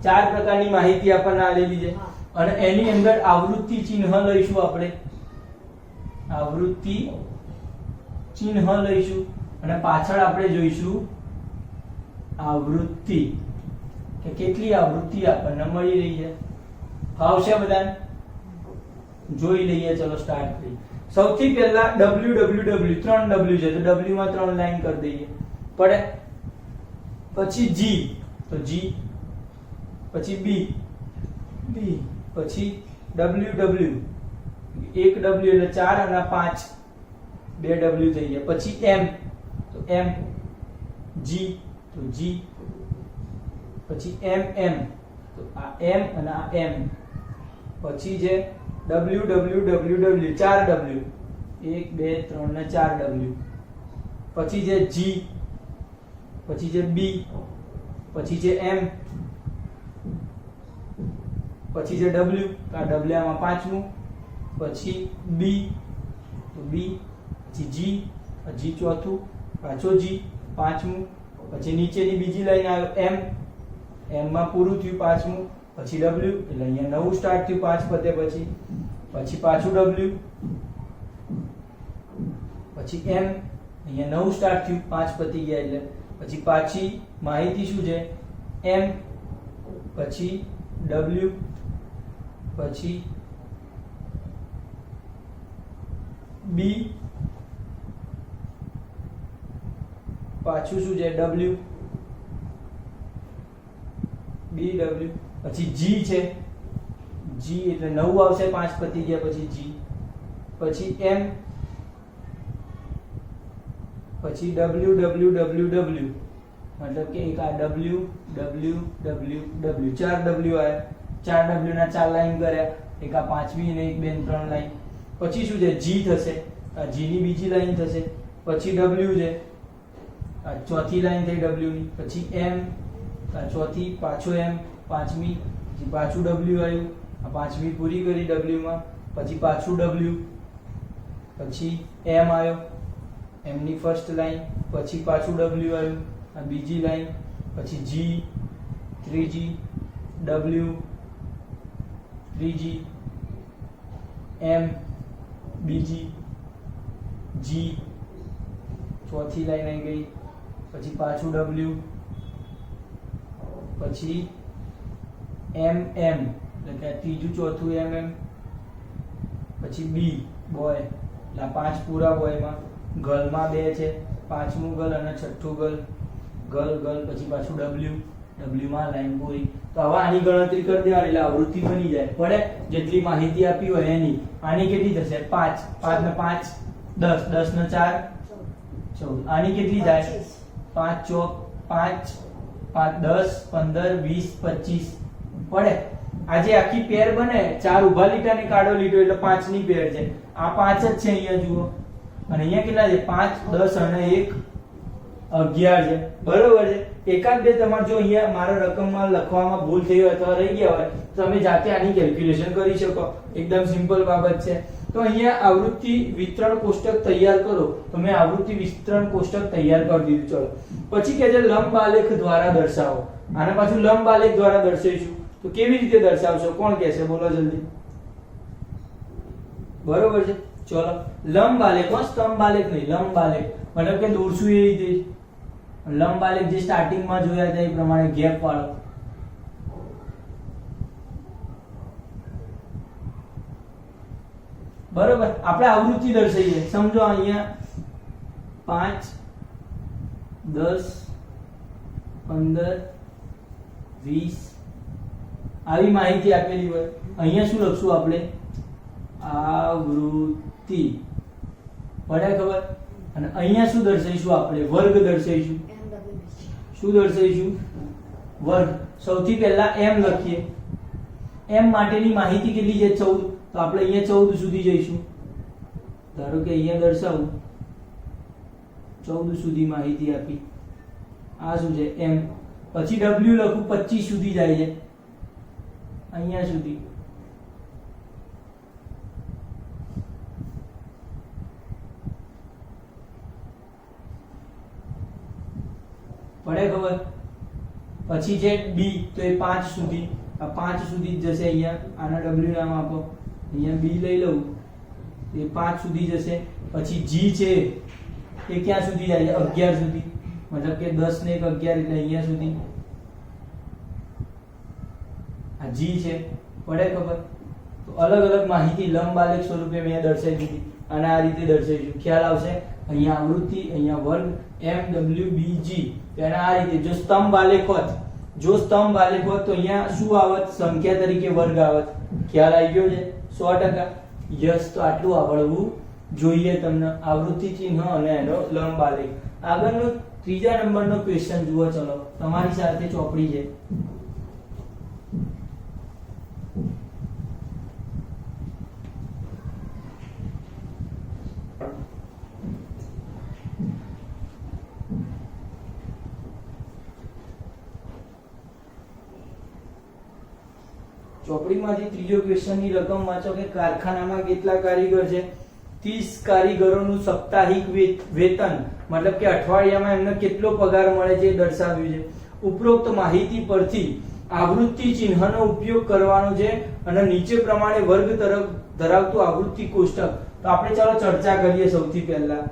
4 પ્રકારની માહિતી આપણને આલેલી છે. અને એની અંદર આવૃત્તિ ચિહ્ન લઈશું આપણે. આવૃત્તિ ચિહ્ન લઈશું અને પાછળ આપણે જોઈશું આવૃત્તિ કે કેટલી આવૃત્તિ આપણને મળી રહી છે. ફાવશે બધાને? જોઈ લઈએ. ચલો સ્ટાર્ટ કરીએ. સૌથી પહેલા WWW, 3 W છે તો W માં 3 લાઈન કરી દઈએ. પડે? પછી G તો G, પછી B, પછી WW, 1 W એટલે 4 અને 5, 2 W થઈ ગયા. પછી M તો M, G તો G, પછી MM તો આ M અને આ M. પછી છે WWWW, 4 W, 1 2 3 ને 4 W. પછી છે G, પછી છે B, પછી છે M, પછી છે W, આ W માં પાંચમું, પછી B તો B, પછી G, G ચોથું, પાછો G પાંચમું, પછી નીચેની બીજી લાઈન આવે M, M માં પૂરું થયું પાંચમું, પછી W એટલે અહીંયા નવું સ્ટાર્ટ થયું 5 પતે પછી પાછું W, પછી M, અહીંયા 9 સ્ટાર્ટ થયું, 5 પતી ગયા એટલે પછી પાછી માહિતી શું છે m, પછી w, પછી b, પાછું શું છે w, bw, પછી g છે, g એટલે 9 આવશે, 5 પતી ગયા પછી g, પછી m, પછી www, मतलब કે એક આ w w w w, 4 w આયા, 4 w ના 4 લાઈન કર્યા, એક આ પાંચમી ને એક બે ને ત્રણ લાઈન, પછી શું છે g થશે, આ g ની બીજી લાઈન થશે, પછી w છે, આ ચોથી લાઈન થઈ w ની, પછી m, આ ચોથી, પાછો m, પાંચમી, પછી પાછું w આવ્યું, આ પાંચમી પૂરી કરી w માં, પછી પાછું w, પછી m આવ્યો, m ની ફર્સ્ટ લાઈન, પછી પાછું w આવ્યું, આ બીજી લાઈન, પછી g, ત્રીજી, w, ત્રીજી, m, બીજી, g, ચોથી લાઈન આવી ગઈ, પછી પાછું w, પછી m m એટલે કે ત્રીજું ચોથું m m, પછી b બોય એટલે 5 પૂરા બોયમાં, ગલમાં 2 છે, પાંચમું ગલ અને છઠ્ઠું ગલ, ગલ ગલ, પછી પાછું w, w માં લાઈન પૂરી. તો હવે આની ગણતરી કરી દેવાની એટલે આવૃત્તિ બની જાય. પડે જેટલી માહિતી આપી હોય એની. આની કેટલી થશે 5, 5 ને 5 10, 10 ને 4 14. આની કેટલી થાય 5 ચોક 5, 5 10 15 20 25. પડે આજે આખી પેર બને, 4 ઊભા લીટા ને કાળો લીટો એટલે 5 ની પેર છે. આ 5 જ છે અહીંયા જુઓ, અને અહીંયા કેટલા છે 5 10 અને 1 11 છે, બરોબર છે. એકાદ બે તમારે જો અહીંયા મારા રકમમાં લખવામાં ભૂલ થઈ હોય અથવા રહી ગયા હોય તો તમે જાતે આની કેલ્ક્યુલેશન કરી શકો, એકદમ સિમ્પલ બાબત છે. તો અહીંયા આવૃત્તિ વિતરણ કોષ્ટક તૈયાર કરો, તો મેં આવૃત્તિ વિતરણ કોષ્ટક તૈયાર કરી દીધું. ચલો પછી કે છે લંબ આલેખ દ્વારા દર્શાવો. આને પાછું લંબ આલેખ દ્વારા દર્શાવીશું. તો કેવી રીતે દર્શાવશો કોણ કહેશે, બોલો જલ્દી. બરોબર છે, ચલો લંબ આલેખ, સ્તંભ આલેખ નહીં, લંબ આલેખ મતલબ કે દોરશું એ રીતે. લંબ આલેખ જે સ્ટાર્ટિંગમાં જોયા હતા એ પ્રમાણે ગેપ વાળો. બરોબર, આપણે આવૃત્તિ દર્શાવીએ. સમજો અહીંયા 5 10 15 20 આવી માહિતી આપેલી હોય. અહીંયા શું લખશું આપણે, આવૃત્તિ. પડે ખબર? અને અહીંયા શું દર્શાવીશું આપણે, વર્ગ દર્શાવીશું. શું દર્શાવીશું, વર્ગ. સૌથી પહેલા m લખીએ. m માટેની માહિતી કેટલી છે 14, તો આપણે અહીંયા 14 સુધી જઈશું. ધારો કે અહીંયા દર્શાવું 14 સુધી માહિતી આપી. આ શું છે m, પછી w લખું 25 સુધી જાય છે અહીંયા સુધી. પડે ખબર? પછી છે b, તો એ 5 સુધી, આ 5 સુધી જ જશે અહીંયા. આના w નામ આપો, અહીંયા b લઈ લઉં, એ 5 સુધી જશે. પછી g છે એ ક્યાં સુધી જાય છે 11 સુધી, મતલબ કે 10 ને 1 11 એટલે અહીંયા સુધી. આ g છે, પડે ખબર? તો અલગ અલગ માહિતી લંબ આલેખ સ્વરૂપે મેં દર્શાવી દીધી, અને આ રીતે દર્શાવીશું, ખ્યાલ આવશે. અહીંયા આવૃત્તિ, અહીંયા વર્ગ, m w b g. તેના આ રીતે. જો સ્તંભ આલેખ હોત, જો સ્તંભ આલેખ હોત તો અહીંયા શું આવત, સંખ્યા તરીકે વર્ગ આવત. ખ્યાલ આવી ગયો છે 100%? યસ. તો આટલું આવડવું જોઈએ તમને, આવૃત્તિ ચિહ્ન અને એનો લંબ આલેખ. આગળનો 3જા નંબરનો ક્વેશ્ચન જુઓ. ચલો તમારી સાથે ચોપડી છે. ચોપડીમાંથી ત્રીજો ક્વેશ્ચનની રકમ વાંચો કે કારખાનામાં કેટલા કારીગર છે? 30 કારીગરોનું સાપ્તાહિક વેતન, મતલબ કે અઠવાડિયામાં એમને કેટલો પગાર મળે છે એ દર્શાવ્યું છે. ઉપરોક્ત માહિતી પરથી આવૃત્તિ ચિહ્નનો ઉપયોગ કરવાનો છે અને નીચે પ્રમાણે વર્ગ તરફ ધરાવતું આવૃત્તિ કોષ્ટક. તો આપણે ચાલો ચર્ચા કરીએ. સૌથી પહેલા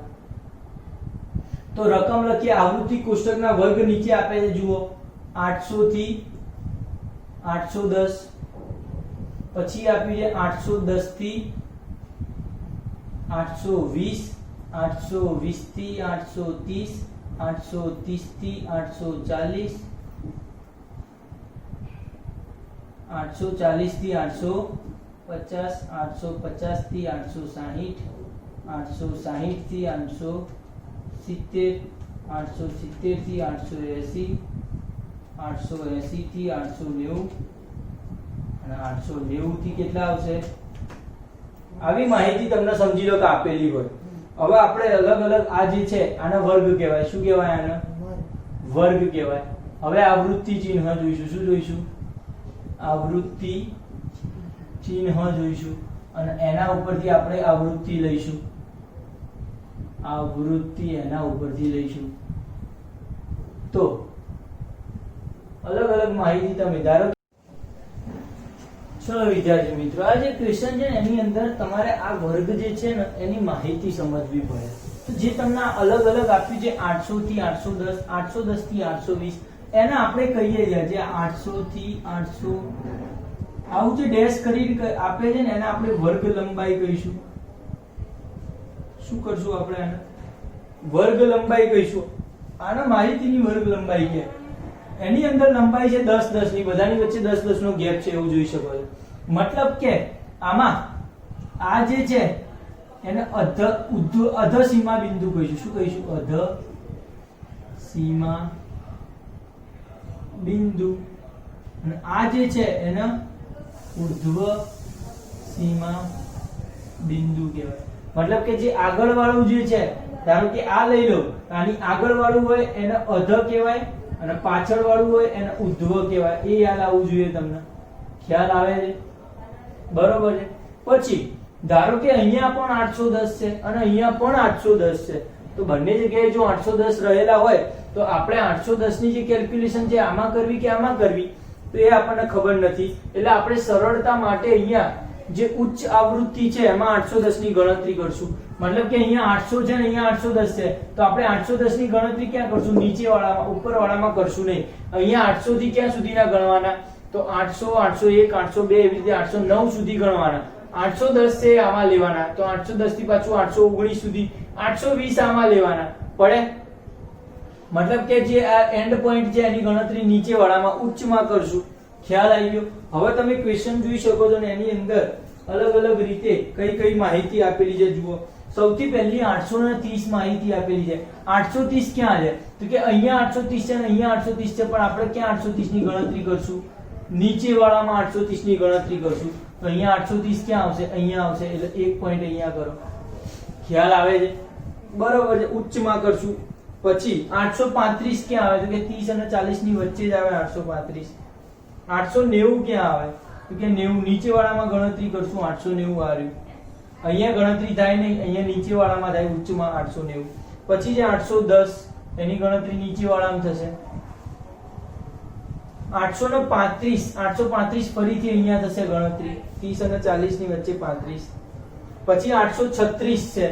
તો રકમ લખીએ આવૃત્તિ કોષ્ટકના વર્ગ નીચે આપે છે જુઓ 800 થી 810, પછી આપ્યું છે 810 થી 820, 820 થી 830, 830 થી 840, 840 થી 850, 850 થી 860, 860 થી 870, 870 થી 880, 880 થી 890 અને 890 થી કેટલા આવશે? આવી માહિતી તમને સમજી લો કે આપેલી હોય. હવે આપણે અલગ અલગ આ જે છે આના વર્ગ કહેવાય. શું કહેવાય? આને વર્ગ કહેવાય. હવે આવૃત્તિ ચિહ્ન જોઈશું. શું જોઈશું? આવૃત્તિ ચિહ્ન જોઈશું અને એના ઉપરથી આપણે આવૃત્તિ લઈશું. આવૃત્તિ એના ઉપરથી લઈશું. તો અલગ અલગ માહિતી તમે ધારો. ચલો વિદ્યાર્થી મિત્રો, આ જે ક્વેશ્ચન છે ને એની અંદર તમારે આ વર્ગ જે છે ને એની માહિતી સમજવી પડે. તો જે તમને અલગ અલગ આપ્યું છે 800 થી 810, 810 થી 820, એને આપણે કહીએ છીએ જે 800 થી 800 આવું જે ડેશ કરીને આપે છે ને એને આપણે વર્ગ લંબાઈ કહીશું. શું કરશું આપણે? આને વર્ગ લંબાઈ કહીશું. આના માહિતીની વર્ગ લંબાઈ કે એની અંદર લંબાઈ છે 10 10 ની, બધાની વચ્ચે 10 10 નો ગેપ છે એવું જોઈ શકો છો. મતલબ કે આમાં આ જે છે એને અધ સીમા બિંદુ કહીશું. શું કહીશું? અધ સીમા બિંદુ. અને આ જે છે એને ઉર્ધ્વ સીમા બિંદુ કહેવાય. મતલબ કે જે આગળ વાળું જે છે, ધારો કે આ લઈ લો, આની આગળ વાળું હોય એને અધ કહેવાય અને પાછળ વાળું હોય એને ઉર્ધ્વ કહેવાય. એ યાદ આવવું જોઈએ તમને. ખ્યાલ આવે છે? બરોબર છે. પછી ધારો કે અહીંયા પણ 810 છે અને અહીંયા પણ 810 છે, તો બંને જગ્યાએ જો 810 રહેલા હોય તો આપણે 810 ની જે કેલ્ક્યુલેશન છે આમાં કરવી કે આમાં કરવી, તો એ આપણને ખબર નથી. એટલે આપણે સરળતા માટે અહીંયા જે ઉચ્ચ આવૃત્તિ છે એમાં 810 ની ગણતરી કરશું. મતલબ કે અહીંયા 800 છે ને અહીંયા 810 છે, તો આપણે 810 ની ગણતરી ક્યાં કરશું? નીચે વાળામાં, ઉપર વાળામાં કરશું નહીં. અહીંયા 800 થી ક્યાં સુધીના ગણવાના? તો 800, 801, 802 એવી રીતે 809 સુધી ગણવાના. 810 છે આમાં લેવાના, તો 810 થી પાછું 819 સુધી, 820 આમાં લેવાના પડે. મતલબ કે જે આ એન્ડ પોઈન્ટ છે એની ગણતરી નીચે વાળામાં, ઉચ્ચમાં કરશું. ખ્યાલ આવી ગયો? હવે તમે ક્વેશ્ચન જોઈ શકો છો ને એની અંદર અલગ અલગ રીતે કઈ કઈ માહિતી આપેલી છે જુઓ. સૌથી પહેલી 830 માહિતી આપેલી છે. 830 ક્યાં છે? તો કે અહીંયા 830 છે અને અહીંયા 830 છે, પણ આપણે ક્યાં 830 ની ગણતરી કરશું? નીચે વાળામાં 830 ની ગણતરી કરશું. તો અહીંયા 830 ક્યાં આવશે? અહીંયા આવશે. એટલે એક પોઈન્ટ અહીંયા કરો. ખ્યાલ આવે છે? બરોબર છે. ઉચ્ચમાં કરશું. પછી 835 ક્યાં આવે? તો કે 30 અને 40 ની વચ્ચે જ આવે 835. 890 ક્યાં આવે? તો કે 90 નીચે વાળામાં ગણતરી કરશું. 890 આવ્યું. અહીંયા ગણતરી થાય નહીં, અહીંયા નીચે વાળામાં થાય, ઉચ્ચમાં 890. પછી જે 810 એની ગણતરી નીચે વાળામાં થશે. 835 ફરીથી અહીંયા થશે ગણતરી, 30 અને 40 ની વચ્ચે 35. પછી 836 છે,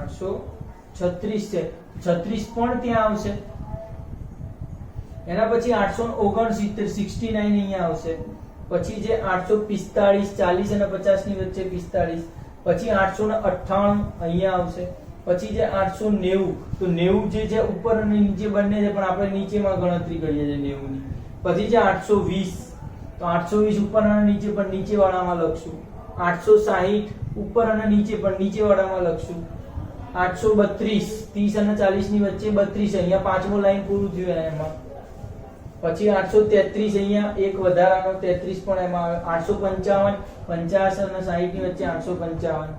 836 છે, 36 પણ ત્યાં આવશે. એના પછી 869 69 અહીંયા આવશે. પછી જે 845 40 અને 50 ની વચ્ચે 45. પછી 898 અહીંયા આવશે. પછી જે 890, તો 90 જે છે ઉપર અને નીચે બંને છે, પણ આપણે નીચેમાં ગણતરી કરીએ છીએ 90 ની. પછી જે 820, તો 820 ઉપર અને નીચે, પણ નીચે વાળામાં લખશું. 860 ઉપર અને નીચે, પણ નીચે વાળામાં લખશું. 832 30 અને 40 ની વચ્ચે 32, અહીંયા પાંચમો લાઈન પૂરું થયું એમાં. પછી 833 અહીંયા એક વધારાનો 33 પણ એમાં આવે. 855 50 અને 60 ની વચ્ચે 855.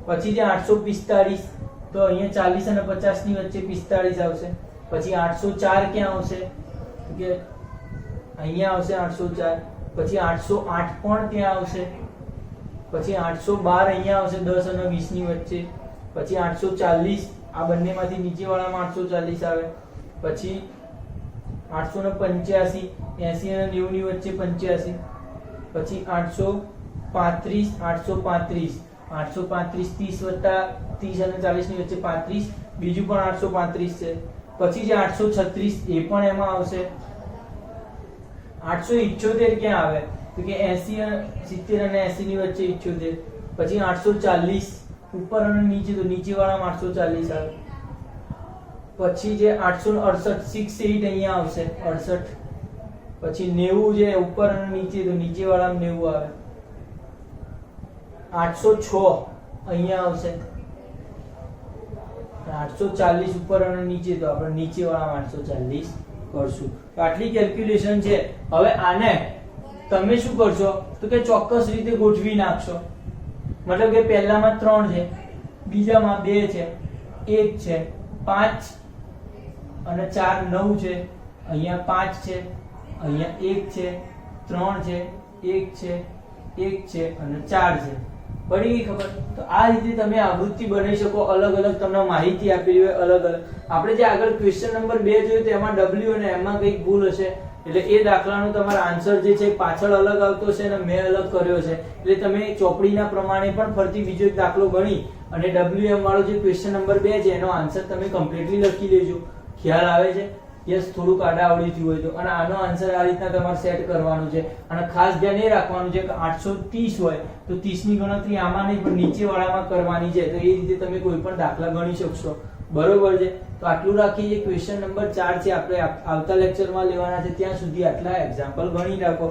પછી જે 845, તો અહીંયા 40 અને 50 ની વચ્ચે 45 આવશે. પછી 804 ક્યાં આવશે? કે અહીંયા આવશે 804. પછી 808 પણ ત્યાં આવશે. પછી 812 અહીંયા આવશે 10 અને 20 ની વચ્ચે. પછી 840, આ બંનેમાંથી નીચે વાળામાં 840 આવે. પછી 885 80 અને 90 ની વચ્ચે 85. પછી 835 835 30 વત્તા 30 અને 40 ની વચ્ચે 35, બીજું પણ 835 છે. પછી જે 836 એ પણ એમાં આવશે. 878 ક્યાં આવે? તો કે 80 અને 70 અને 80 ની વચ્ચે 78. પછી 840 ઉપર અને નીચે, તો નીચે વાળામાં 840 આવે. પછી જે 868 68 અહીંયા આવશે 68. પછી 90 જે ઉપર અને નીચે, તો નીચે વાળામાં 90 આવે. 806 અહીંયા આવશે. 840 ઉપર અને નીચે, તો આપણે નીચે વાળામાં 840 કરશું. તો આટલી કેલ્ક્યુલેશન છે. હવે આને તમે શું કરશો તો કે ચોક્કસ રીતે ગોઠવી નાખશો. મતલબ કે પહેલામાં 3 છે, બીજામાં 2 છે, 1 છે, 5 અને 4 9 છે, અહીંયા 5 છે, અહીંયા 1 છે, 3 છે, 1 છે, 1 છે અને 4 છે. પડી ગઈ ખબર? તો આ રીતે તમે આવૃત્તિ બનાવી શકો. અલગ અલગ તમને માહિતી આપેલી હોય અલગ અલગ. આપણે જે આગળ ક્વેશ્ચન નંબર 2 જોયું તેમાં W અને M માં કંઈક ભૂલ હશે, એટલે એ દાખલાનો તમારો આન્સર જે છે પાછળ અલગ આવતો છે અને મેં અલગ કર્યો છે. એટલે તમે ચોપડીના પ્રમાણે પણ ફરતી બીજો એક દાખલો ગણી અને WM વાળો જે ક્વેશ્ચન નંબર 2 છે એનો આન્સર તમે કમ્પ્લીટલી લખી લેજો. ખ્યાલ આવે છે? યસ, થોડુંક આડાઅવળી થયું હોય તો. અને આનો આન્સર આ રીતના તમારે સેટ કરવાનું છે. અને ખાસ ધ્યાન એ રાખવાનું છે કે 830 હોય તો 30 ની ગણતરી આમાં નહીં પણ નીચે વાળામાં કરવાની છે. તો એ રીતે તમે કોઈ પણ દાખલા ગણી શકશો. બરોબર છે? તો આટલું રાખીએ. ક્વેશ્ચન નંબર 4 છે આપણે આવતા લેક્ચરમાં લેવાના છે. ત્યાં સુધી આટલા એક્ઝામ્પલ ગણી રાખો.